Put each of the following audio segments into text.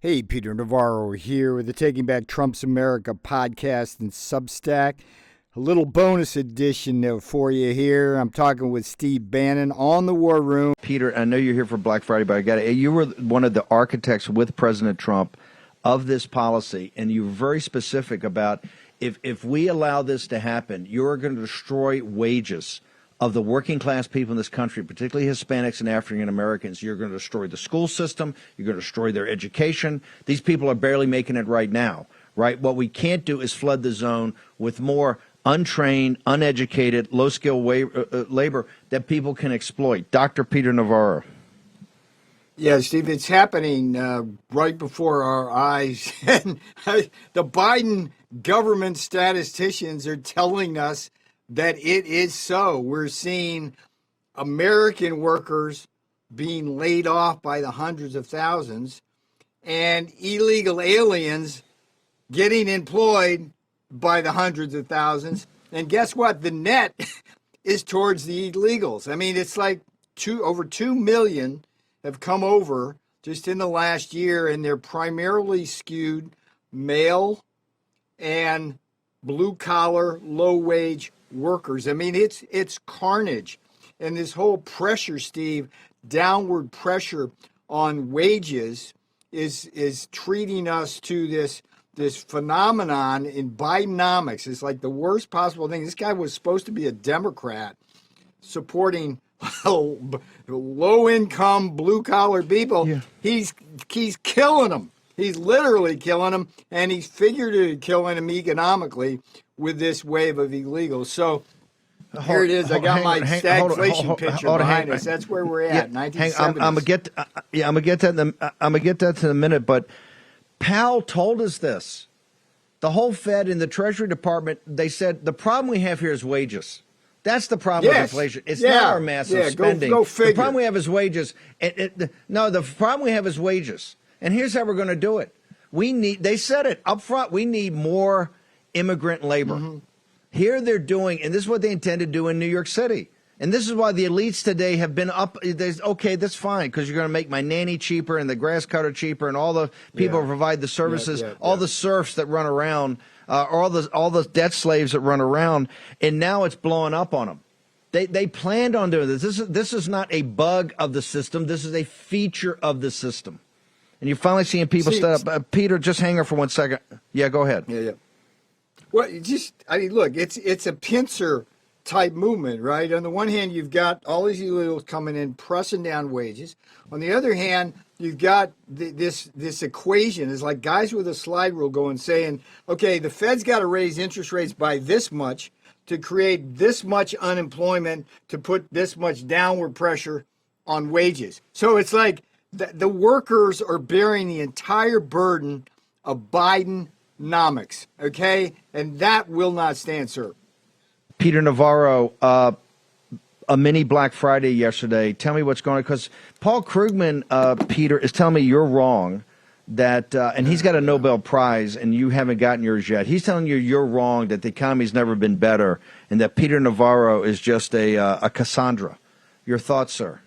Hey, Peter Navarro here with the Taking Back Trump's America podcast and Substack. A little bonus edition for you here. I'm talking with Steve Bannon on the War Room. Peter, I know you're here for Black Friday, but I got it. You were one of the architects with President Trump of this policy, and you were very specific about if we allow this to happen, you're going to destroy wages of the working class people in this country, particularly Hispanics and African Americans. You're going to destroy the school system. You're going to destroy their education. These people are barely making it right now, right? What we can't do is flood the zone with more untrained, uneducated, low-skill labor that people can exploit. Dr. Peter Navarro. Yeah, Steve, it's happening right before our eyes. And the Biden government statisticians are telling us that it is so. We're seeing American workers being laid off by the hundreds of thousands and illegal aliens getting employed by the hundreds of thousands. And guess what? The net is towards the illegals. I mean, it's like over 2 million have come over just in the last year, and they're primarily skewed male and blue-collar, low-wage workers. I mean, it's carnage. And this whole pressure, Steve, downward pressure on wages is treating us to this phenomenon in Bidenomics. It's like the worst possible thing. This guy was supposed to be a Democrat supporting low-income, blue-collar people. Yeah. He's killing them. He's literally killing them, and he's figuratively killing them economically with this wave of illegals. So here it is. I got my stagflation picture behind us. That's where we're at. 1970s. I'm gonna get that in a minute. But Powell told us this. The whole Fed and the Treasury Department, they said the problem we have here is wages. That's the problem with inflation. It's not our massive spending. Go figure. The problem we have is wages. The problem we have is wages. And here's how we're going to do it. They said it up front, we need more immigrant labor. Mm-hmm. Here they're doing, and this is what they intend to do in New York City. And this is why the elites today have been up. Okay, that's fine, because you're going to make my nanny cheaper and the grass cutter cheaper and all the people who provide the services, all the serfs that run around, all the debt slaves that run around, and now it's blowing up on them. They planned on doing this. This is not a bug of the system. This is a feature of the system. And you're finally seeing people step up. Peter, just hang on for 1 second. Yeah, go ahead. Yeah. Well, look, it's a pincer type movement, right? On the one hand, you've got all these illegals coming in, pressing down wages. On the other hand, you've got this equation. It's like guys with a slide rule going saying, okay, the Fed's got to raise interest rates by this much to create this much unemployment, to put this much downward pressure on wages. So it's like the workers are bearing the entire burden of Bidenomics, okay? And that will not stand, sir. Peter Navarro, a mini Black Friday yesterday. Tell me what's going on, because Paul Krugman, Peter, is telling me you're wrong, that and he's got a Nobel Prize and you haven't gotten yours yet. He's telling you you're wrong, that the economy's never been better, and that Peter Navarro is just a Cassandra. Your thoughts, sir?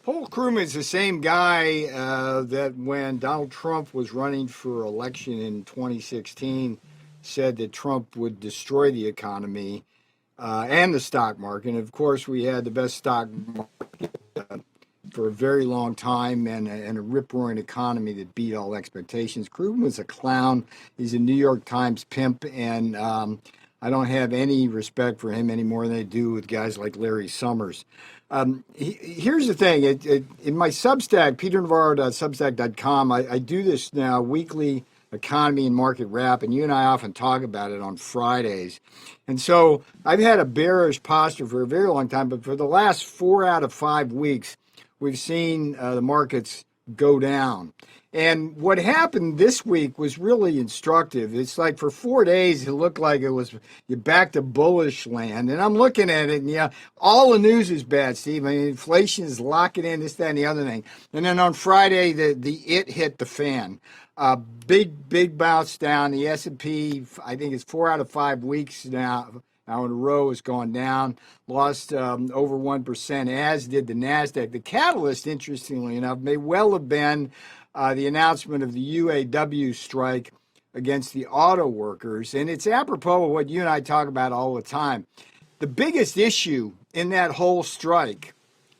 Paul Krugman is the same guy that when Donald Trump was running for election in 2016 said that Trump would destroy the economy and the stock market. And of course, we had the best stock market for a very long time and a rip-roaring economy that beat all expectations. Krugman was a clown. He's a New York Times pimp, and I don't have any respect for him any more than I do with guys like Larry Summers. Here's the thing. In my Substack, peternavarro.substack.com, I do this now weekly economy and market wrap, and you and I often talk about it on Fridays. And so I've had a bearish posture for a very long time, but for the last 4 out of 5 weeks, we've seen the markets go down. And what happened this week was really instructive. It's like for 4 days, it looked like it was you're back to bullish land. And I'm looking at it, and all the news is bad, Steve. I mean, inflation is locking in, this, that, and the other thing. And then on Friday, it hit the fan. Big bounce down. The S&P, I think it's 4 out of 5 weeks now in a row has gone down, lost over 1%, as did the NASDAQ. The catalyst, interestingly enough, may well have been the announcement of the UAW strike against the auto workers. And it's apropos of what you and I talk about all the time. The biggest issue in that whole strike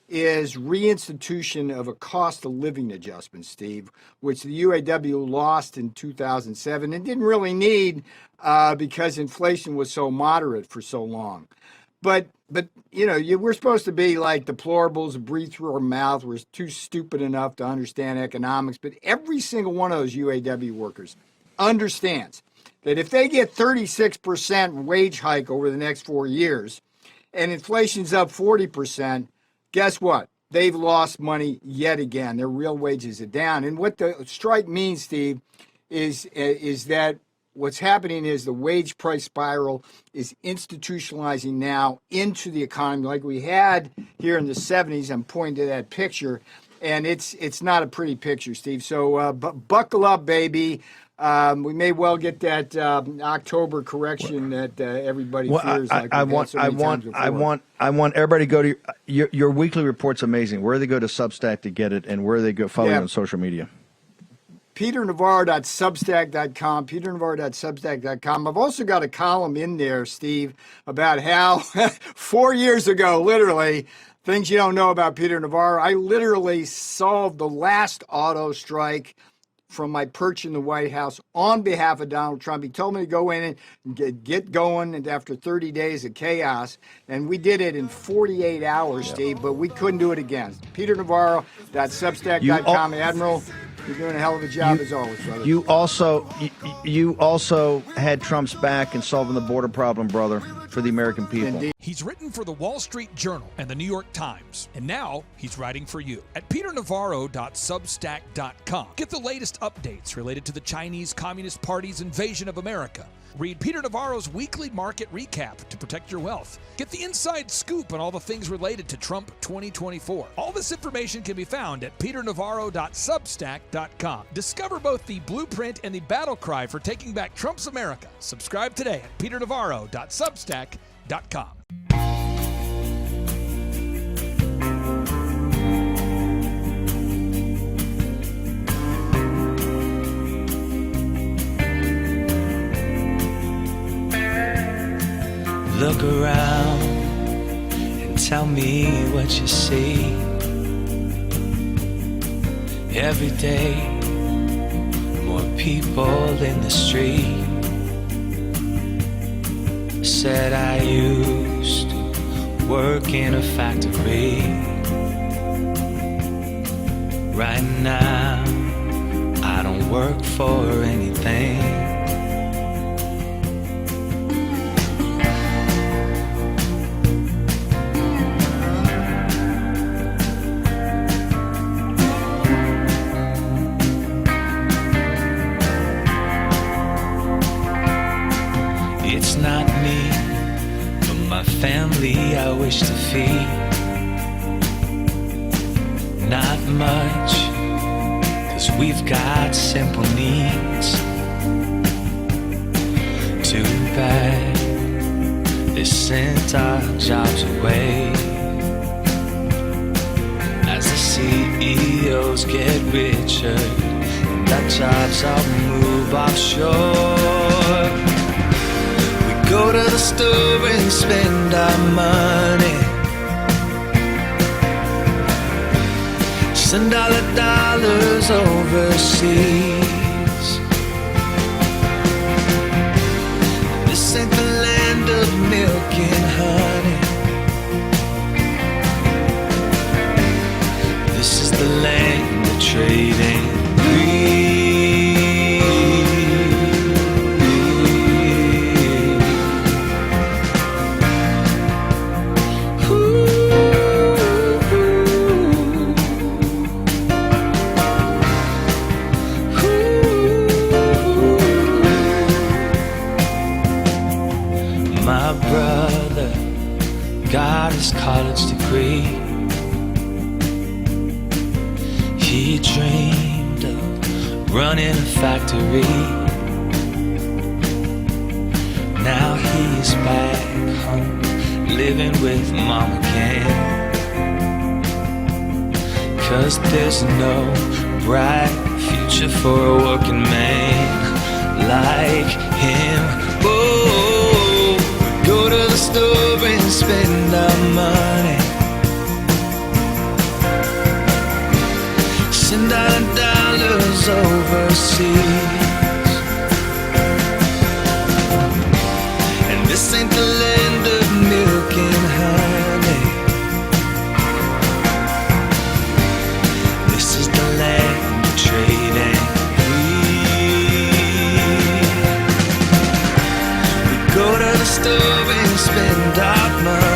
is reinstitution of a cost of living adjustment, Steve, which the UAW lost in 2007 and didn't really need because inflation was so moderate for so long. But we're supposed to be like deplorables, breathe through our mouth. We're too stupid enough to understand economics. But every single one of those UAW workers understands that if they get 36% wage hike over the next 4 years and inflation's up 40%, guess what? They've lost money yet again. Their real wages are down. And what the strike means, Steve, is that what's happening is the wage price spiral is institutionalizing now into the economy like we had here in the 70s. I'm pointing to that picture, and it's not a pretty picture, Steve. So buckle up, baby. We may well get that October correction that everybody fears. I want everybody to go to your weekly report's amazing. Where do they go to Substack to get it, and where do they go follow you on social media? PeterNavarro.substack.com, PeterNavarro.substack.com. I've also got a column in there, Steve, about how 4 years ago, literally, things you don't know about Peter Navarro, I literally solved the last auto strike from my perch in the White House on behalf of Donald Trump. He told me to go in and get going, and after 30 days of chaos, and we did it in 48 hours, Steve, but we couldn't do it again. PeterNavarro.substack.com. Admiral, you're doing a hell of a job as always, brother. You also had Trump's back in solving the border problem, brother, for the American people. Indeed. He's written for the Wall Street Journal and the New York Times, and now he's writing for you at peternavarro.substack.com. Get the latest updates related to the Chinese Communist Party's invasion of America. Read Peter Navarro's weekly market recap to protect your wealth. Get the inside scoop on all the things related to Trump 2024. All this information can be found at peternavarro.substack.com. Discover both the blueprint and the battle cry for taking back Trump's America. Subscribe today at peternavarro.substack.com. Look around and tell me what you see. Every day, more people in the street. Said I used to work in a factory. Right now, I don't work for anything. It's not me, but my family I wish to feed. Not much, 'cause we've got simple needs. Too bad they sent our jobs away. As the CEOs get richer and our jobs all move offshore, go to the store and spend our money. Send all the dollars overseas. This ain't the land of milk and honey. This is the land of trading greed. My brother got his college degree. He dreamed of running a factory. Now he's back home, living with mom again. 'Cause there's no bright future for a working man like him. Oh, we go to the store and spend our money, send our dollars overseas. And this ain't the land of milk and honey. This is the land of trade and greed. We go to the store and spend our money,